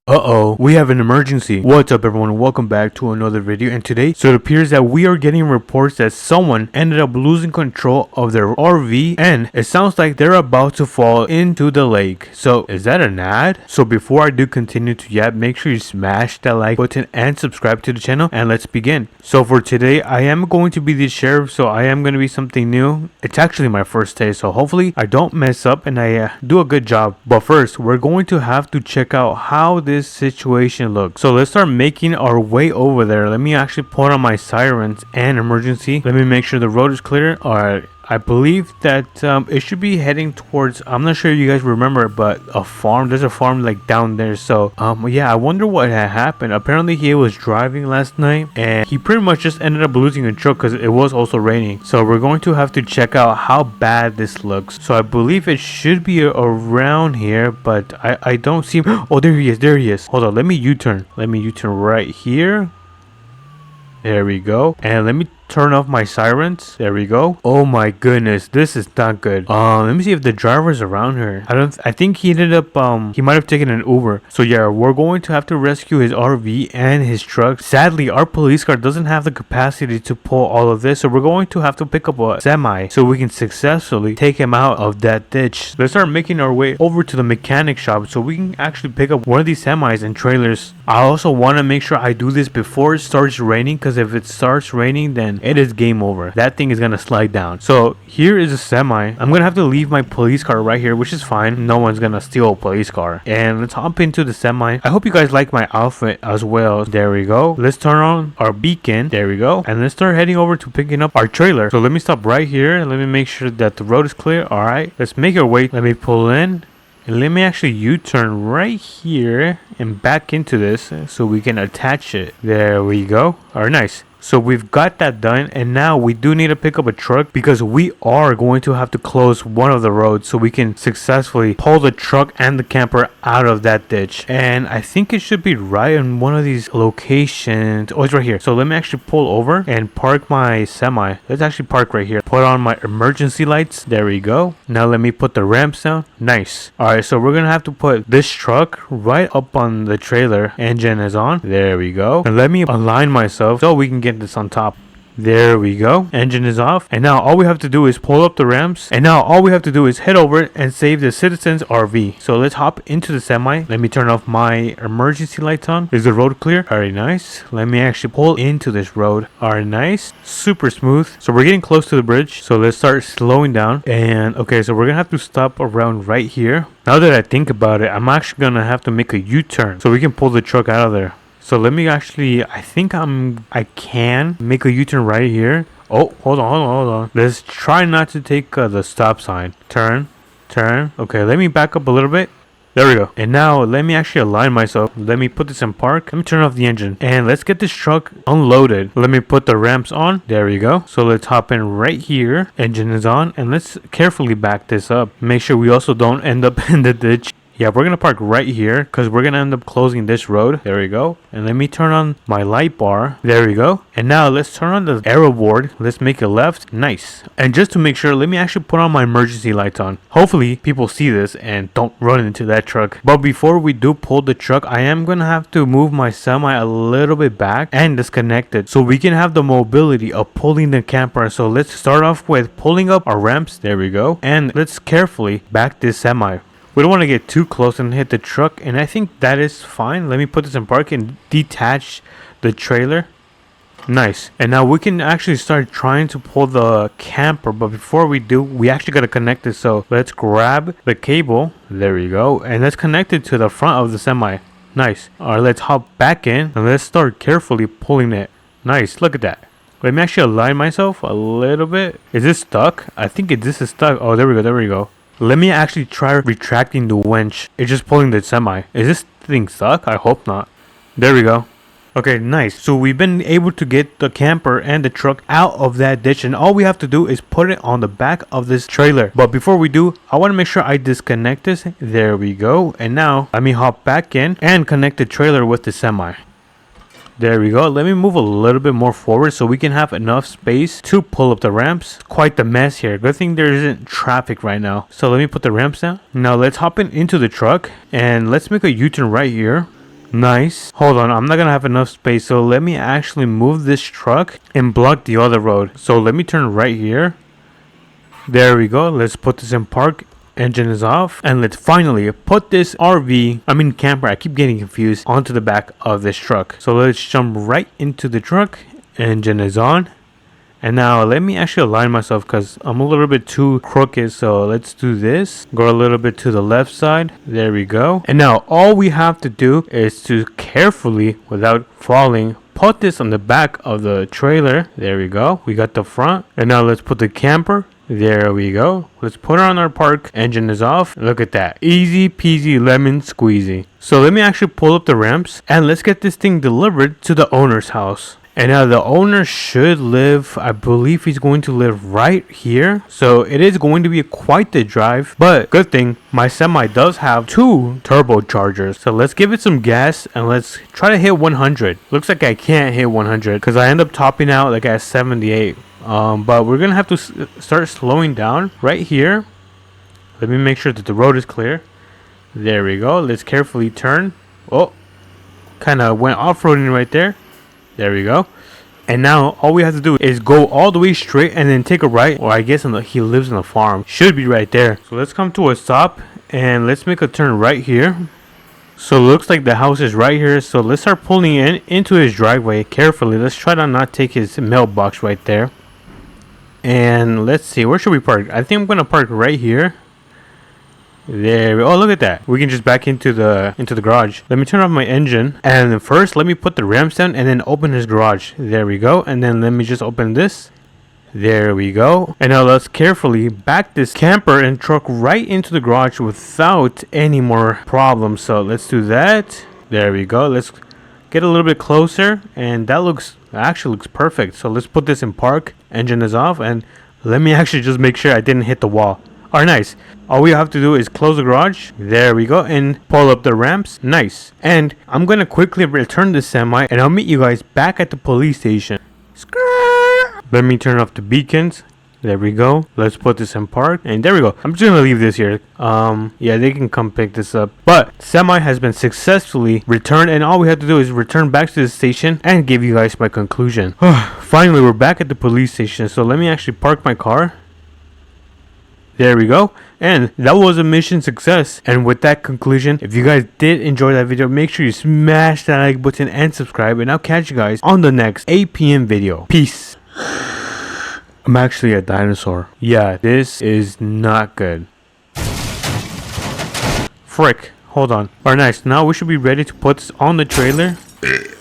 Uh-oh, we have an emergency. What's up everyone, welcome back to another video, and today, so it appears that we are getting reports that someone ended up losing control of their RV and it sounds like they're about to fall into the lake. So is that an ad? So before I do continue to yap, make sure you smash that like button and subscribe to the channel, and let's begin. So for today, I am going to be the sheriff, so I am going to be something new. It's actually my first day, so hopefully I don't mess up and I do a good job. But first, we're going to have to check out how this situation looks. So let's start making our way over there. Let me actually put on my sirens and emergency. Let me make sure the road is clear. All right, I believe that it should be heading towards, I'm not sure if you guys remember, but a farm. There's a farm like down there. So yeah, I wonder what had happened. Apparently he was driving last night and he pretty much just ended up losing a truck because it was also raining. So we're going to have to check out how bad this looks. So I believe it should be around here, but I don't see him. Oh, there he is. Hold on, let me U-turn right here. There we go. And let me turn off my sirens. There we go. Oh my goodness, this is not good. Let me see if the driver's around here. I think he ended up he might have taken an Uber. So yeah, we're going to have to rescue his RV and his truck. Sadly, our police car doesn't have the capacity to pull all of this, so we're going to have to pick up a semi so we can successfully take him out of that ditch. Let's start making our way over to the mechanic shop so we can actually pick up one of these semis and trailers. I also want to make sure I do this before it starts raining, because if it starts raining, then it is game over. That thing is gonna slide down. So here is a semi. I'm gonna have to leave my police car right here, which is fine. No one's gonna steal a police car. And let's hop into the semi. I hope you guys like my outfit as well. There we go. Let's turn on our beacon. There we go. And let's start heading over to picking up our trailer. So let me stop right here. Let me make sure that the road is clear. All right, let's make our way. Let me pull in. And let me actually U-turn right here and back into this so we can attach it. There we go. All right, nice. So we've got that done, and now we do need to pick up a truck because we are going to have to close one of the roads so we can successfully pull the truck and the camper out of that ditch. And I think it should be right in one of these locations. Oh, it's right here. So let me actually pull over and park my semi. Let's actually park right here. Put on my emergency lights. There we go. Now let me put the ramps down. Nice. All right, so we're gonna have to put this truck right up on the trailer. Engine is on. There we go. And let me align myself so we can get this on top. There we go. Engine is off. And now all we have to do is pull up the ramps. And now all we have to do is head over and save the citizen's RV. So let's hop into the semi. Let me turn off my emergency lights on. Is the road clear? Alright, nice. Let me actually pull into this road. Alright, nice. Super smooth. So we're getting close to the bridge. So let's start slowing down. And okay, so we're gonna have to stop around right here. Now that I think about it, I'm actually gonna have to make a U-turn so we can pull the truck out of there. So let me actually, I think I can make a U-turn right here. Oh, hold on. Let's try not to take the stop sign. Turn. Okay, let me back up a little bit. There we go. And now let me actually align myself. Let me put this in park. Let me turn off the engine. And let's get this truck unloaded. Let me put the ramps on. There we go. So let's hop in right here. Engine is on. And let's carefully back this up. Make sure we also don't end up in the ditch. Yeah, we're going to park right here because we're going to end up closing this road. There we go. And let me turn on my light bar. There we go. And now let's turn on the arrow board. Let's make a left. Nice. And just to make sure, let me actually put on my emergency lights on. Hopefully people see this and don't run into that truck. But before we do pull the truck, I am going to have to move my semi a little bit back and disconnect it so we can have the mobility of pulling the camper. So let's start off with pulling up our ramps. There we go. And let's carefully back this semi. We don't want to get too close and hit the truck, and I think that is fine. Let me put this in park and detach the trailer. Nice. And now we can actually start trying to pull the camper, but before we do, we actually got to connect it. So let's grab the cable. There we go. And let's connect it to the front of the semi. Nice. All right, let's hop back in and let's start carefully pulling it. Nice. Look at that. Let me actually align myself a little bit. Is this stuck? I think this is stuck. Oh, there we go. Let me actually try retracting the winch. It's just pulling the semi. Is this thing stuck? I hope not. There we go. Okay, nice. So we've been able to get the camper and the truck out of that ditch, and all we have to do is put it on the back of this trailer. But before we do, I want to make sure I disconnect this. There we go. And now let me hop back in and connect the trailer with the semi. There we go. Let me move a little bit more forward so we can have enough space to pull up the ramps. Quite the mess here. Good thing there isn't traffic right now. So let me put the ramps down. Now let's hop into the truck and let's make a U-turn right here. Nice. Hold on, I'm not gonna have enough space, so let me actually move this truck and block the other road. So let me turn right here. There we go. Let's put this in park. Engine is off. And let's finally put this camper, I keep getting confused, onto the back of this truck. So let's jump right into the truck. Engine is on. And now let me actually align myself because I'm a little bit too crooked. So let's do this. Go a little bit to the left side. There we go. And now all we have to do is to carefully, without falling, put this on the back of the trailer. There we go. We got the front. And now let's put the camper. There we go. Let's put it on our park. Engine is off. Look at that. Easy peasy lemon squeezy. So let me actually pull up the ramps and let's get this thing delivered to the owner's house. And now the owner should live, I believe he's going to live right here. So it is going to be quite the drive. But good thing, my semi does have 2 turbochargers. So let's give it some gas and let's try to hit 100. Looks like I can't hit 100 because I end up topping out like at 78. But we're going to have to start slowing down right here. Let me make sure that the road is clear. There we go. Let's carefully turn. Oh, kind of went off-roading right there. There we go. And now all we have to do is go all the way straight and then take a right. Or I guess he lives on a farm. Should be right there. So let's come to a stop and let's make a turn right here. So it looks like the house is right here. So let's start pulling into his driveway carefully. Let's try to not take his mailbox right there. And let's see, where should we park? I think I'm going to park right here. There. Oh, look at that. We can just back into the garage. Let me turn off my engine. And then first, let me put the ramps down and then open his garage. There we go. And then let me just open this. There we go. And now let's carefully back this camper and truck right into the garage without any more problems. So let's do that. There we go. Let's get a little bit closer. And that actually looks perfect. So let's put this in park. Engine is off. And let me actually just make sure I didn't hit the wall. Alright, nice. All we have to do is close the garage. There we go. And pull up the ramps. Nice. And I'm going to quickly return the semi. And I'll meet you guys back at the police station. Skrrr. Let me turn off the beacons. There we go. Let's put this in park. And there we go. I'm just going to leave this here. Yeah, they can come pick this up. But semi has been successfully returned. And all we have to do is return back to the station and give you guys my conclusion. Finally, we're back at the police station. So let me actually park my car. There we go. And that was a mission success. And with that conclusion, if you guys did enjoy that video, make sure you smash that like button and subscribe. And I'll catch you guys on the next APM video. Peace. I'm actually a dinosaur. Yeah, this is not good. Frick. Hold on. Alright, nice. Now we should be ready to put this on the trailer.